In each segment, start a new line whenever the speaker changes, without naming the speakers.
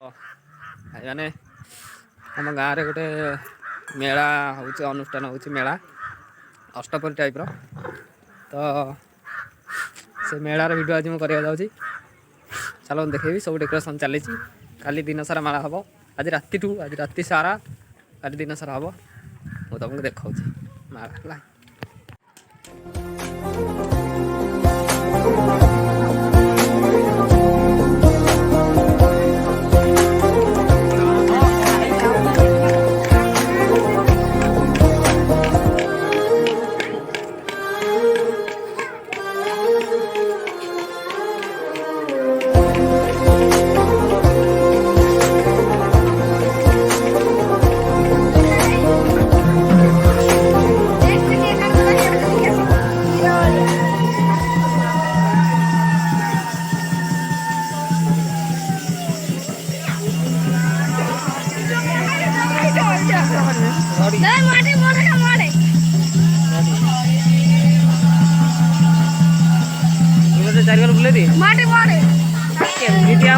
माने आम गाँव गोटे मेला हूँ अनुष्ठान हूँ मेला अष्टपरी टाइप तो से मेलार वीडियो आज मुझे करवा जाऊँगी चलो देखेबी सब डेकोरेशन चली काली दिन सारा मेला हम आज राति सारा काली दिन सारा हम मुझे तुमको देखा मेला है। चार बुले दी माटे माटे केमती दिया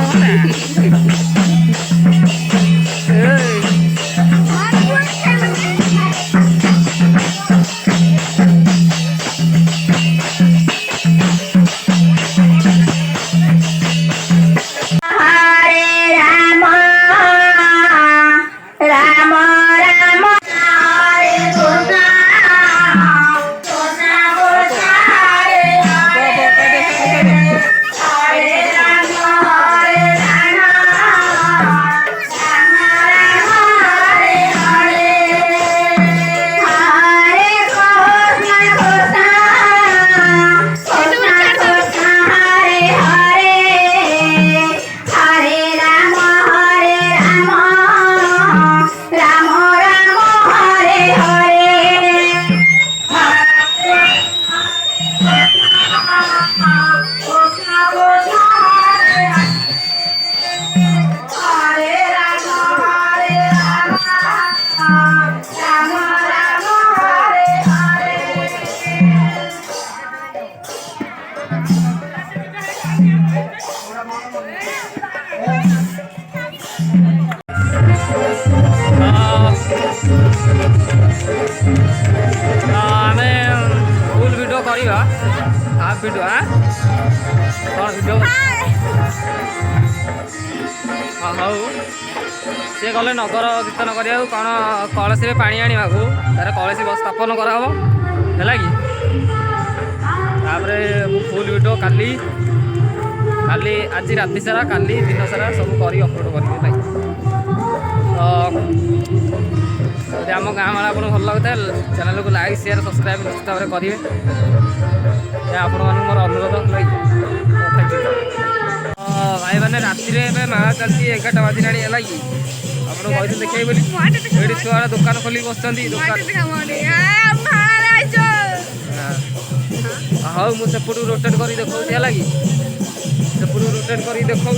फुल वीडियो करिवा हाफ वीडियो कौन वीडियो हाँ सी गले नगर कीर्तन करा कौन कलसी पा आने तार कलसी स्थापन कराव है कि फुल वीडियो काली काली आज राति सारा काली दिन सारा सब कर अपलोड कर तो आम गाँव मेला आपको भल लगता है चैनल को लाइक शेयर सब्सक्राइब निश्चित भाव में करेंगे आपण मोर अनुरोध भाई मैंने राति मेला चलती 11टा बाजिला है कि आपको कही देखिए बोली ये छुआ दुकान खोल बस हाँ मुझे रोटेट कर देखा है कि रोटेट कर देखा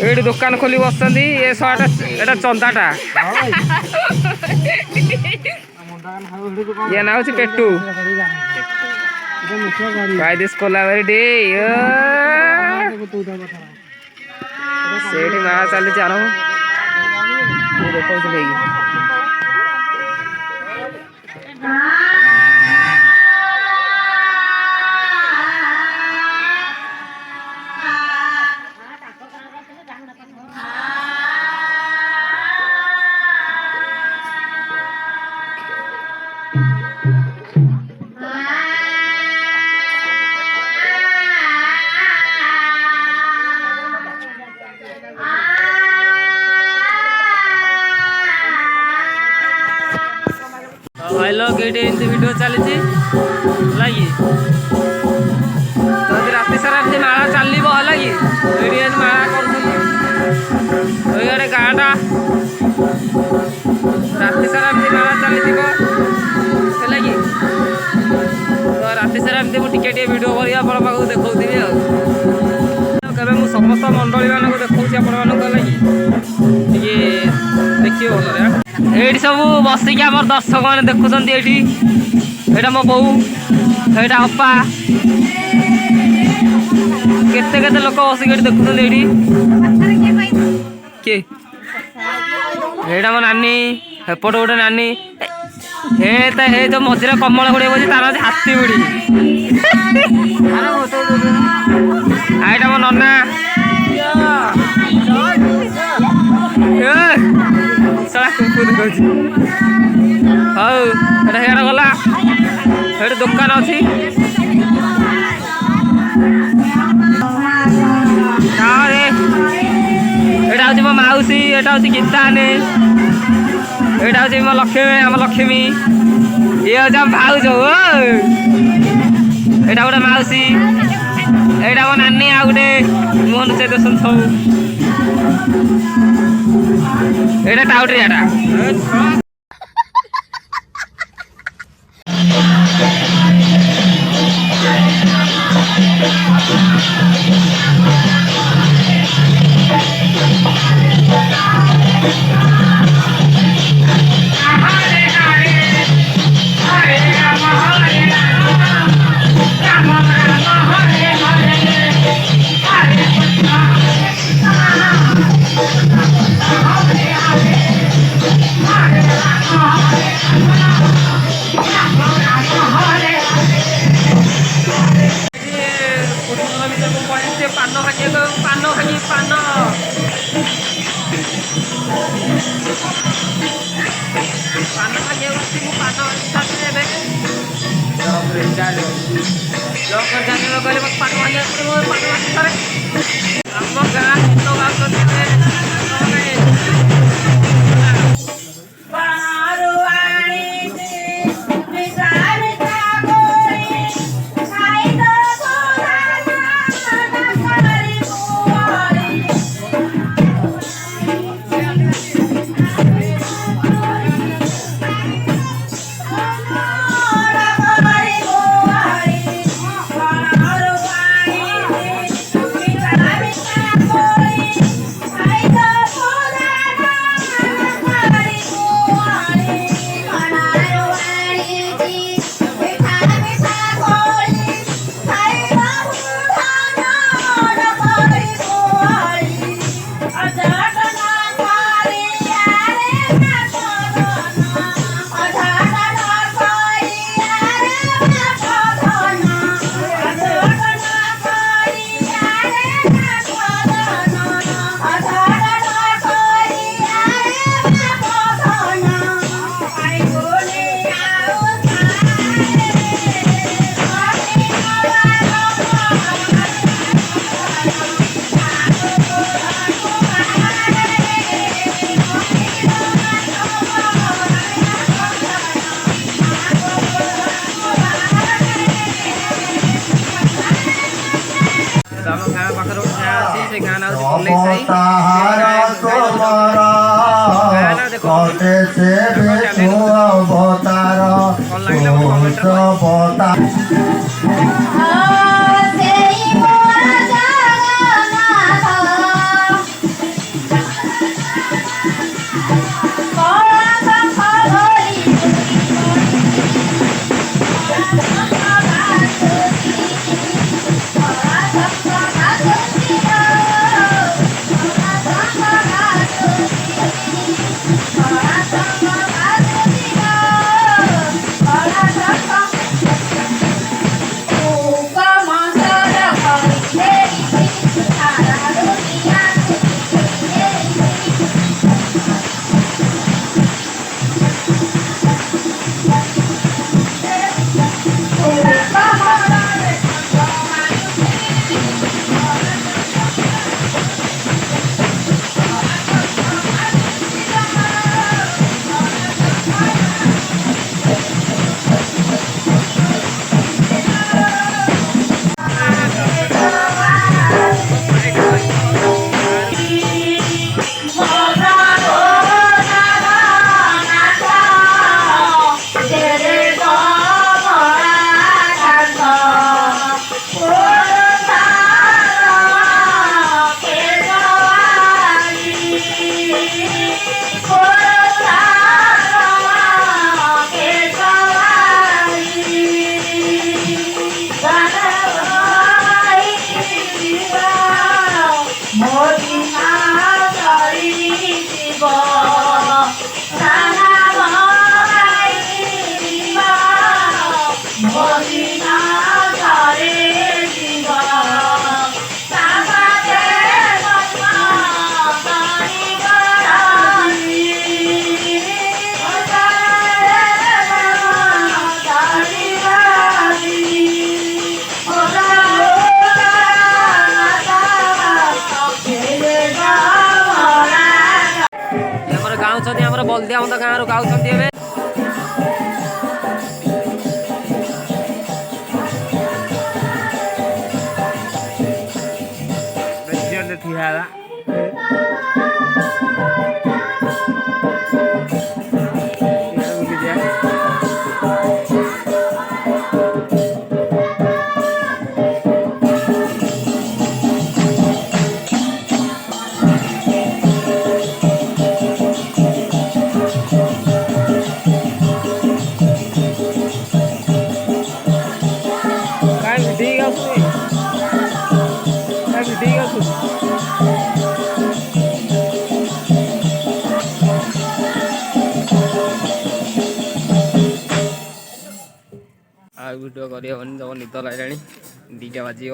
ये दुकान खोली बस ये शर्टा चंदाटा ये ना हूँ पेटू Try this Colaveri day सेठी माँ चली जा रहा हूँ ये देखो चलेगी लोग ये वीडियो चली लगी तो राति सारा एमती मेला चलो है कि मेला कर गाँटा राति सारा एमती मेला चली है कि तो राति सारा एमती मुझे वीडियो कर देखी कभी मुझे समस्त मंडली मानक देखा लगी देखिए भल ये सब बसिक आम दर्शक मैंने देखुं ये मो बो यहाँ अपा केते केते लोक बसिक देखुं ये किए एटा मो नानी हेपट गोटे नानी हे जो मझे कमल गुड़े बजे तार हाथी बुड़ी आईटा मो नना हौ एटा गला ये दुकान अच्छी एटा हूँ मो मौसी एटा हूँ गीताने एटा हूँ मो लक्ष्मी आम लक्ष्मी ये हूँ भाउज एटा गोटे मौसी एटा मो नानी आ गोटे मोहन से देसन सब एटा टाउटरियाटा पान खाई पान खाई पान पान खाई पान कहले पान आम गाँ हल्दिया बंध गाँव गाँव भिडियो करनी जब निद लगे 2टा बाजी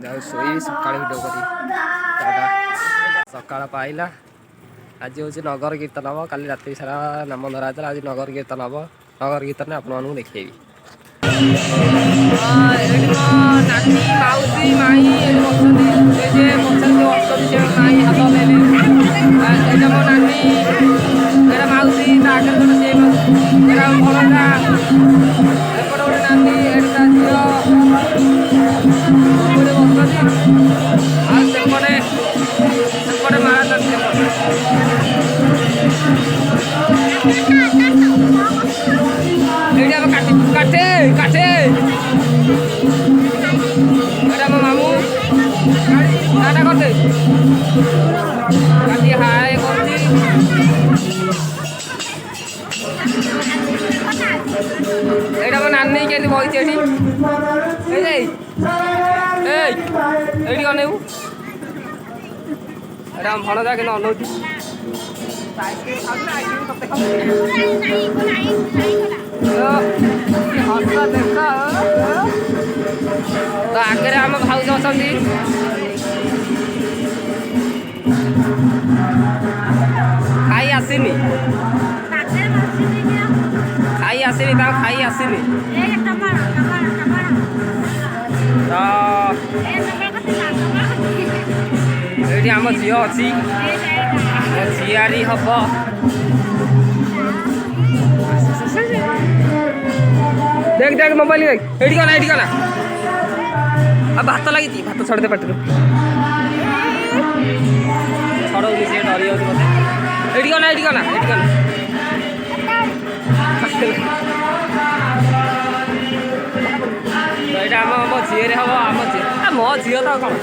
जाऊ शोई सका भिडियो करी सका पाइला आज हूँ नगर कीर्तन हम काली राति सारा नाम धरा आज नगर कीर्तन हम नगर कीर्तन आप देखेबी नानी माउसी माई माई हाथ ले मो नानी माउसी आगे भरता गोटे नानी एटा झील सेपटे सेपटे मारा काटे काटे एटा मो मामू टाटा करते काटी हाय करती एटा मो नानी के बही कौन एटा भणजा कि अनौती तो आगे आम भाज अच्छा खाई आसनी खाई आसनी खाई आसनी ये आम झी अच्छी झीआरी हम देख देख मोबाइल देख ये कौन अब भात लगी भात छड़े पाटी छड़ सी डरी जाऊँ मत ये कौन यहाँ आम झीए हम आम झी मो झी तो कौन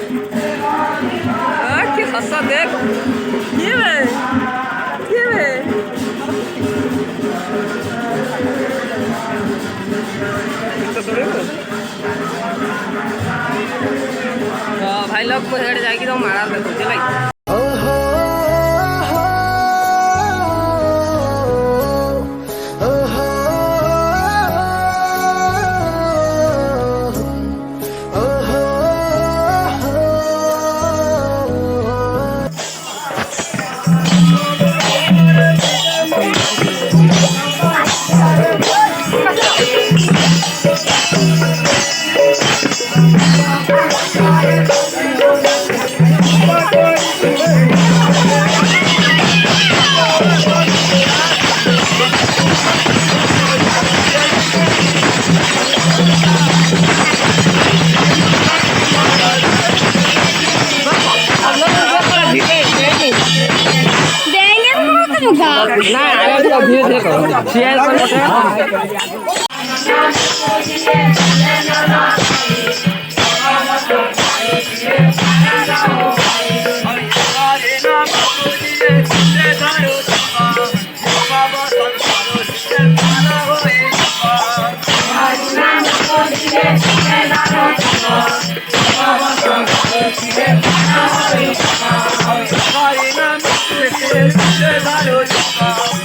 कि हस देख भाई लोग मुझे जाकि तुम मारा देखो भाई धीरे धीरे करो शेयर कर Hare Rama, Hare Rama,